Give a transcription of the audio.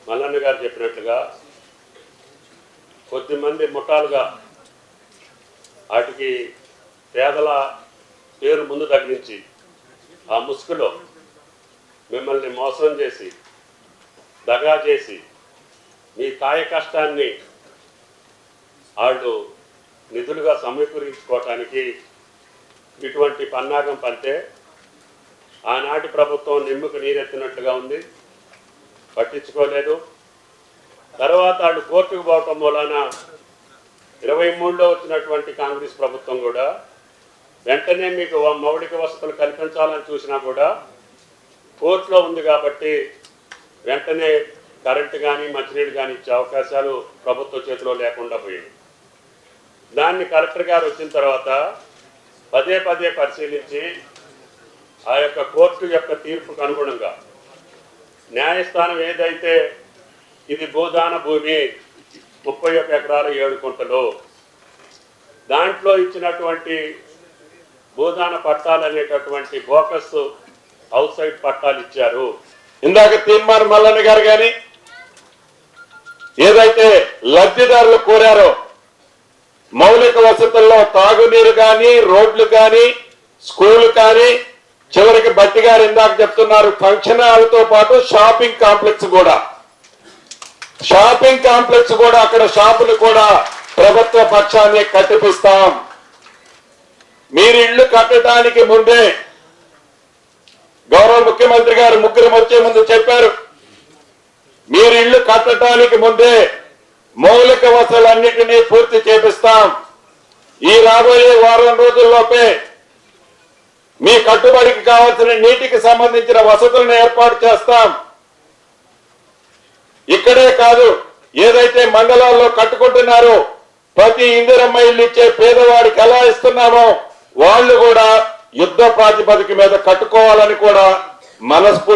మల్లన్న గారు చెప్పినట్లుగా కొద్దిమంది ముఠాలుగా వాటికి పేదల పేరు ముందు తగిలించి ఆ ముసుగులో మిమ్మల్ని మోసం చేసి దగా చేసి మీ కాయ కష్టాన్ని వాళ్ళు నిధులుగా సమకూరించుకోవటానికి ఇటువంటి పన్నాగం పంతే ఆనాటి ప్రభుత్వం నిమ్ముకు నీరెత్తినట్లుగా ఉంది, పట్టించుకోలేదు. తర్వాత వాళ్ళు కోర్టుకు పోవటం మూలాన 23లో వచ్చినటువంటి కాంగ్రెస్ ప్రభుత్వం కూడా వెంటనే మీకు మౌలిక వసతులు కల్పించాలని చూసినా కూడా కోర్టులో ఉంది కాబట్టి వెంటనే కరెంటు కానీ మంచినీళ్ళు కానీ ఇచ్చే అవకాశాలు ప్రభుత్వ చేతిలో లేకుండా పోయింది. దాన్ని కలెక్టర్ గారు వచ్చిన తర్వాత పదే పదే పరిశీలించి ఆ యొక్క కోర్టు యొక్క తీర్పుకు అనుగుణంగా న్యాయస్థానం ఏదైతే ఇది భూదాన భూమి 31 ఎకరాల 7 గుంటలు దాంట్లో ఇచ్చినటువంటి భూదాన పట్టాలు అనేటటువంటి బోకస్ అవుట్ సైడ్ పట్టాలు ఇచ్చారు. ఇందాక తీర్మానం మల్లన్న గారు కానీ ఏదైతే లబ్ధిదారులు కోరారో మౌలిక వసతుల్లో తాగునీరు కానీ రోడ్లు కానీ స్కూల్ కానీ చివరికి బట్టి గారు ఇందాక చెప్తున్నారు ఫంక్షన్ హాల్తో పాటు షాపింగ్ కాంప్లెక్స్ కూడా అక్కడ షాపులు కూడా ప్రభుత్వ పక్షాన్ని కట్టిపిస్తాం. మీరు ఇళ్లు కట్టడానికి ముందే గౌరవ ముఖ్యమంత్రి గారు ముగ్గురు వచ్చే ముందు చెప్పారు, మీరు ఇళ్లు కట్టడానికి ముందే మౌలిక వసతులన్నిటినీ పూర్తి చేపిస్తాం. ఈ రాబోయే వారం రోజుల్లోపే మీ కట్టుబడికి కావాల్సిన నీటికి సంబంధించిన వసతులను ఏర్పాటు చేస్తాం. ఇక్కడే కాదు, ఏదైతే మండలాల్లో కట్టుకుంటున్నారో ప్రతి ఇందిరమ్మ ఇల్లు ఇచ్చే పేదవాడికి ఎలా ఇస్తున్నామో వాళ్ళు కూడా యుద్ధ ప్రాతిపదిక మీద కట్టుకోవాలని కూడా మనస్ఫూర్తి